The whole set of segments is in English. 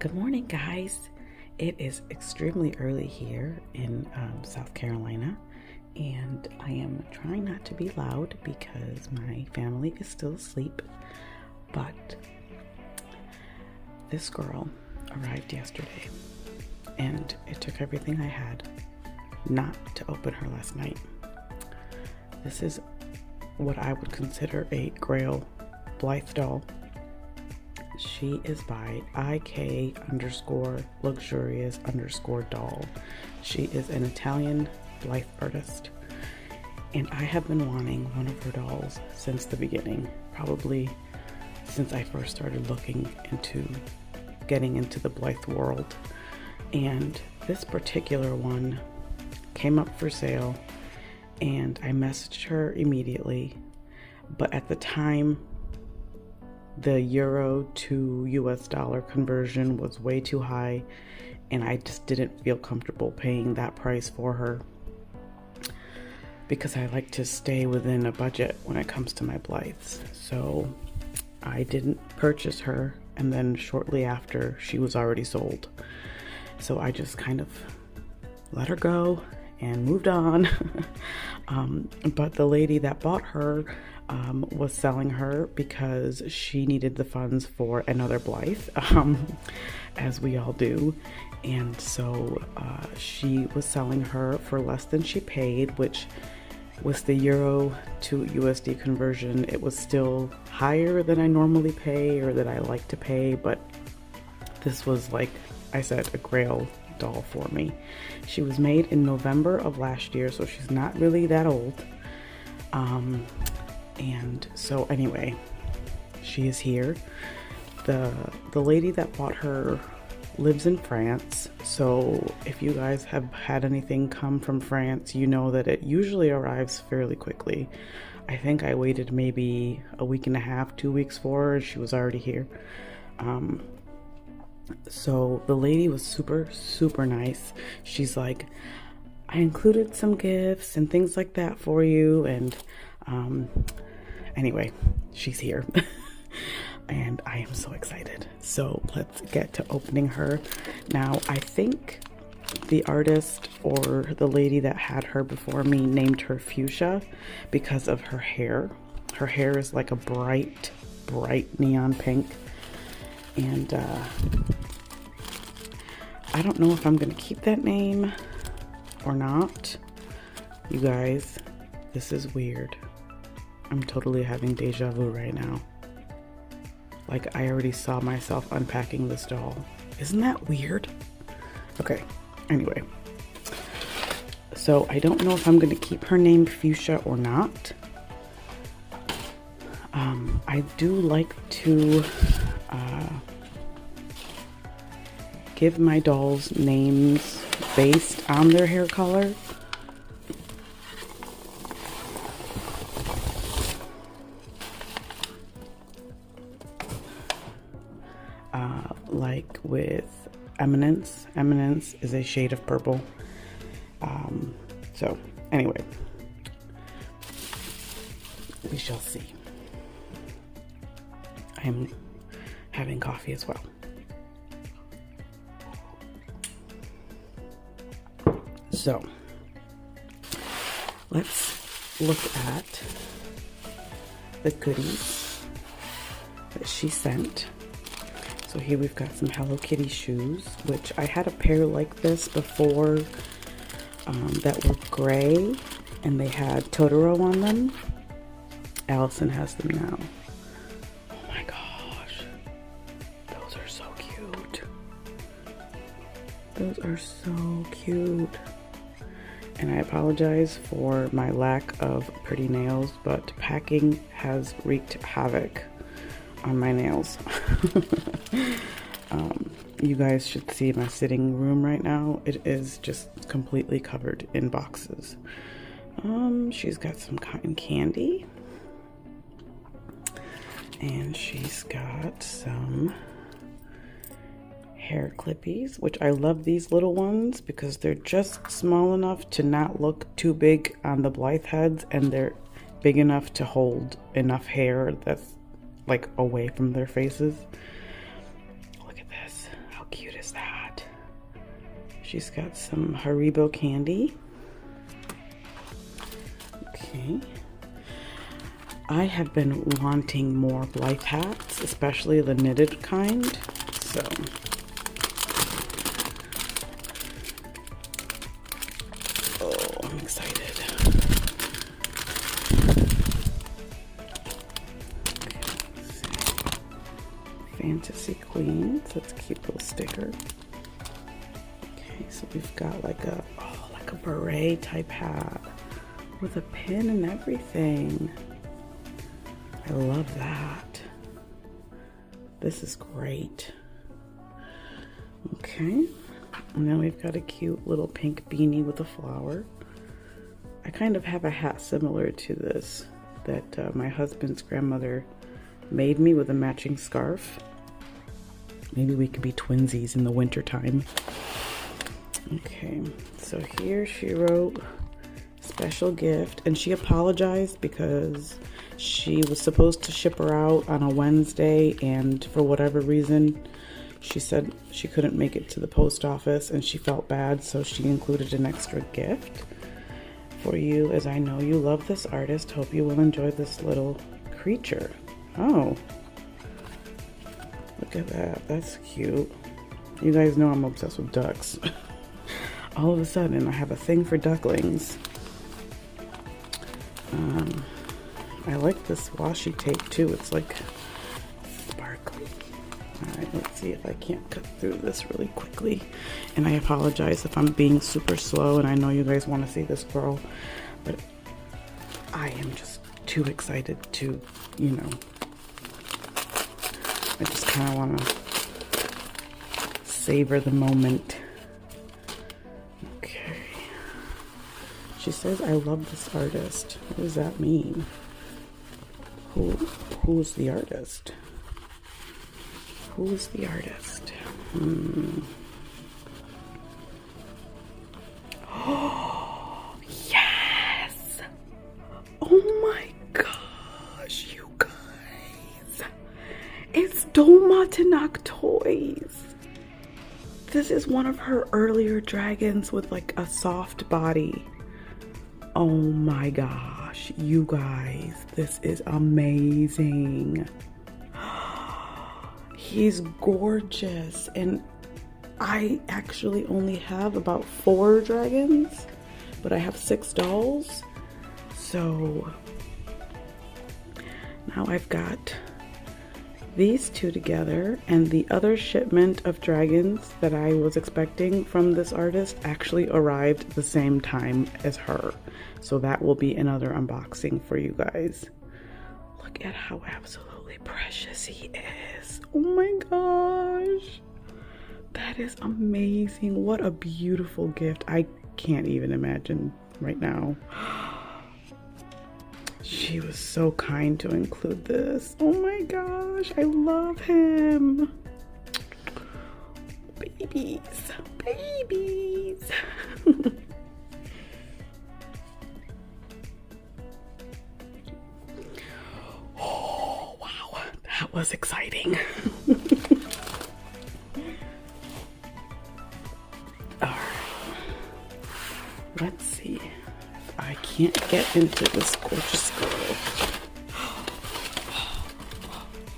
Good morning, guys. It is extremely early here in South Carolina, and I am trying not to be loud because my family is still asleep. But this girl arrived yesterday, and it took everything I had not to open her last night. This is what I would consider a Grail Blythe doll. She is by IK_luxurious_doll. She is an Italian Blythe artist, and I have been wanting one of her dolls since the beginning, probably since I first started looking into getting into the Blythe world. And this particular one came up for sale, and I messaged her immediately, but at the time the euro to US dollar conversion was way too high, and I just didn't feel comfortable paying that price for her because I like to stay within a budget when it comes to my Blythes. So I didn't purchase her, and then shortly after she was already sold. So I just kind of let her go and moved on. But the lady that bought her was selling her because she needed the funds for another Blythe, as we all do. And so she was selling her for less than she paid, which was the euro to USD conversion. It was still higher than I normally pay or that I like to pay, but this was, like I said, a Grail doll for me. She was made in November of last year, so she's not really that old. And so anyway, she is here. The lady that bought her lives in France, so if you guys have had anything come from France, you know that it usually arrives fairly quickly. I think I waited maybe a week and a half, 2 weeks for her, and she was already here. So the lady was super nice. She's like, I included some gifts and things like that for you, and anyway, she's here. And I am so excited. So let's get to opening her. Now, I think the artist or the lady that had her before me named her Fuchsia because of her hair. Her hair is like a bright neon pink. And I don't know if I'm gonna keep that name or not. You guys, this is weird. I'm totally having deja vu right now. Like, I already saw myself unpacking this doll. Isn't that weird? Okay, anyway. So I don't know if I'm gonna keep her name Fuchsia or not. I do like to give my dolls names based on their hair color. Like with Eminence. Eminence is a shade of purple. So anyway, we shall see. I'm having coffee as well. So let's look at the goodies that she sent. So here we've got some Hello Kitty shoes, which I had a pair like this before that were gray, and they had Totoro on them. Allison has them now. Oh my gosh, those are so cute. Those are so cute. And I apologize for my lack of pretty nails, but packing has wreaked havoc on my nails. You guys should see my sitting room right now. It is just completely covered in boxes. She's got some cotton candy, and she's got some hair clippies, which I love these little ones because they're just small enough to not look too big on the Blythe heads, and they're big enough to hold enough hair that's like away from their faces. Look at this, how cute. She's got some Haribo candy. Okay. I have been wanting more Blythe hats, especially the knitted kind. So I'm excited. Okay, let's see. Fantasy Queens. That's a cute little sticker. Okay, so we've got like a beret type hat with a pin and everything. I love that. This is great. Okay, and then we've got a cute little pink beanie with a flower. I kind of have a hat similar to this that my husband's grandmother made me with a matching scarf. Maybe we could be twinsies in the winter time. Okay, so here she wrote special gift, and she apologized because she was supposed to ship her out on a Wednesday, and for whatever reason she said she couldn't make it to the post office and she felt bad, so she included an extra gift for you, as I know you love this artist. Hope you will enjoy this little creature. Oh, look at that. That's cute. You guys know I'm obsessed with ducks. All of a sudden I have a thing for ducklings. I like this washi tape too. It's like sparkly. Alright, let's see if I can't cut through this really quickly. And I apologize if I'm being super slow, and I know you guys want to see this girl, but I am just too excited to, you know, I just kind of want to savor the moment. Okay. She says, I love this artist. What does that mean? Who's the artist? Who's the artist? Oh, yes! Oh my gosh, you guys! It's Dolmatinak Toys. This is one of her earlier dragons with like a soft body. Oh my gosh, you guys, this is amazing. He's gorgeous, and I actually only have about 4 dragons, but I have 6 dolls. So now I've got these 2 together, and the other shipment of dragons that I was expecting from this artist actually arrived the same time as her. So that will be another unboxing for you guys. Look at how absolutely precious he is. Oh my gosh. That is amazing. What a beautiful gift. I can't even imagine right now. She was so kind to include this. Oh my gosh, I love him. Babies, babies. Oh, wow, that was exciting. All right, let's see if I can't get into this gorgeous girl.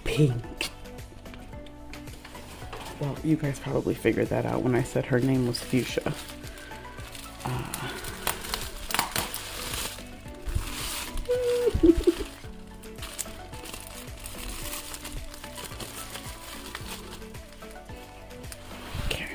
Pink. Well, you guys probably figured that out when I said her name was Fuchsia. Okay.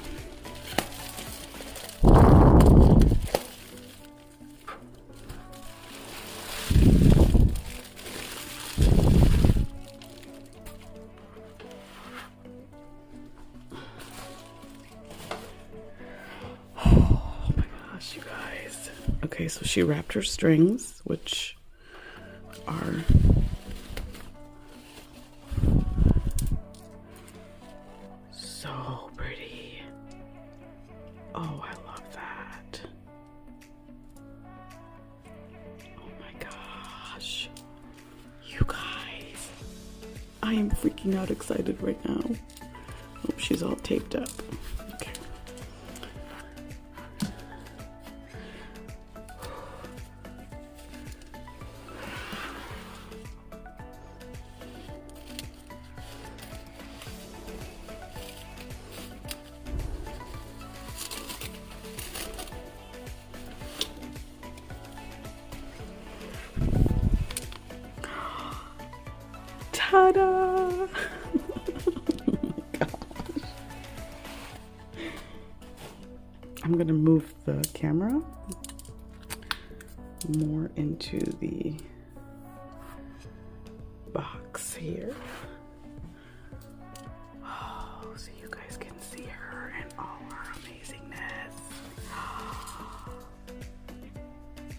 You guys. Okay, so she wrapped her strings, which are so pretty. Oh, I love that. Oh my gosh. You guys. I am freaking out excited right now. Oh, she's all taped up. Okay. Ta-da! I'm gonna move the camera more into the box here. Oh, so you guys can see her and all her amazingness.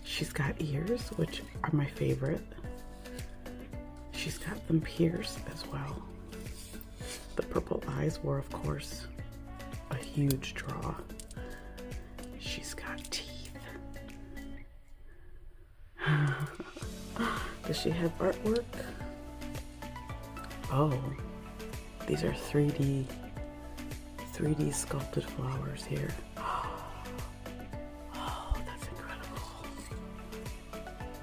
She's got ears, which are my favorite. She's got them pierced as well. The purple eyes were, of course, a huge draw. She's got teeth. Does she have artwork? Oh, these are 3D sculpted flowers here. Oh, that's incredible.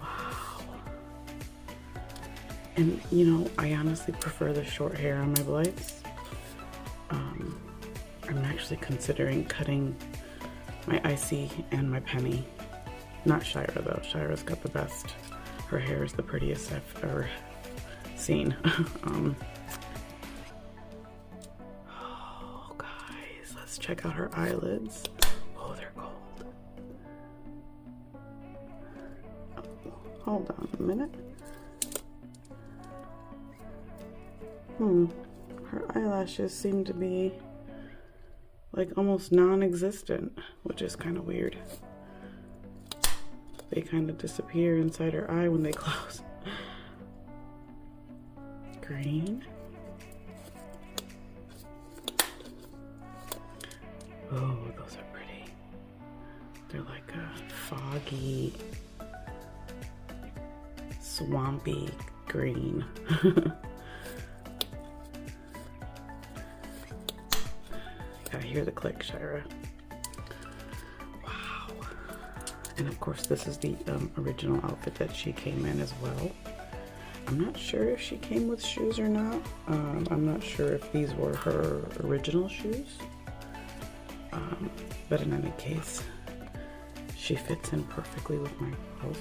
Wow. And you know, I honestly prefer the short hair on my Blythes. I'm actually considering cutting my Icy and my Penny. Not Shira though. Shira's got the best. Her hair is the prettiest I've ever seen. Oh guys, let's check out her eyelids. Oh, they're gold. Oh, hold on a minute. Her eyelashes seem to be like almost non-existent, which is kind of weird. They kind of disappear inside her eye when they close. Green. Oh, those are pretty. They're like a foggy, swampy green. I hear the click, Shira. Wow. And of course, this is the original outfit that she came in as well. I'm not sure if she came with shoes or not. I'm not sure if these were her original shoes. But in any case, she fits in perfectly with my girls.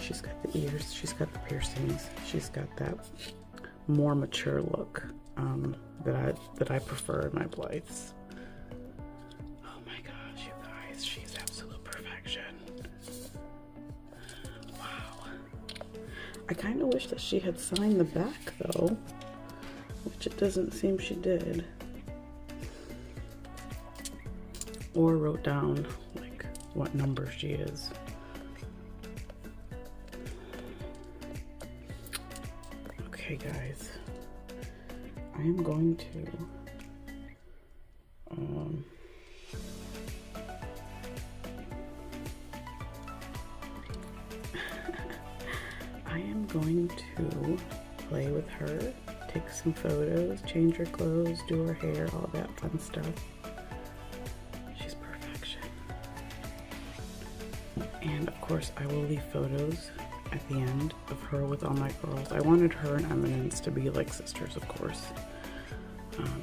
She's got the ears, she's got the piercings, she's got that more mature look that I prefer in my Blythes. Oh my gosh, you guys, she's absolute perfection. Wow. I kind of wish that she had signed the back though, which it doesn't seem she did. Or wrote down like what number she is. Okay guys, I am going to play with her, take some photos, change her clothes, do her hair, all that fun stuff. She's perfection. And of course I will leave photos at the end of her with all my girls. I wanted her and Eminence to be like sisters, of course.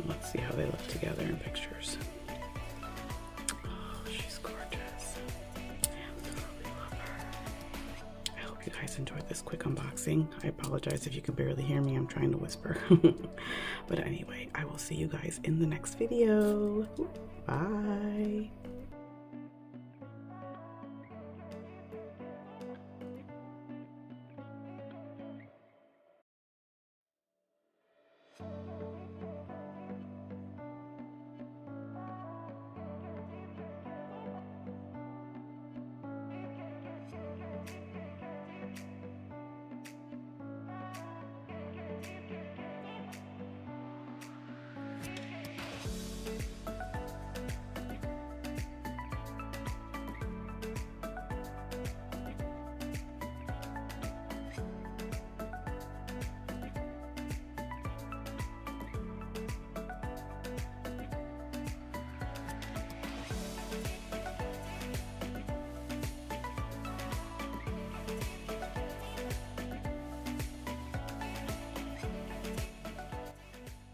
Let's see how they look together in pictures. Oh, she's gorgeous. I absolutely love her. I hope you guys enjoyed this quick unboxing. I apologize if you can barely hear me. I'm trying to whisper. But anyway, I will see you guys in the next video. Bye.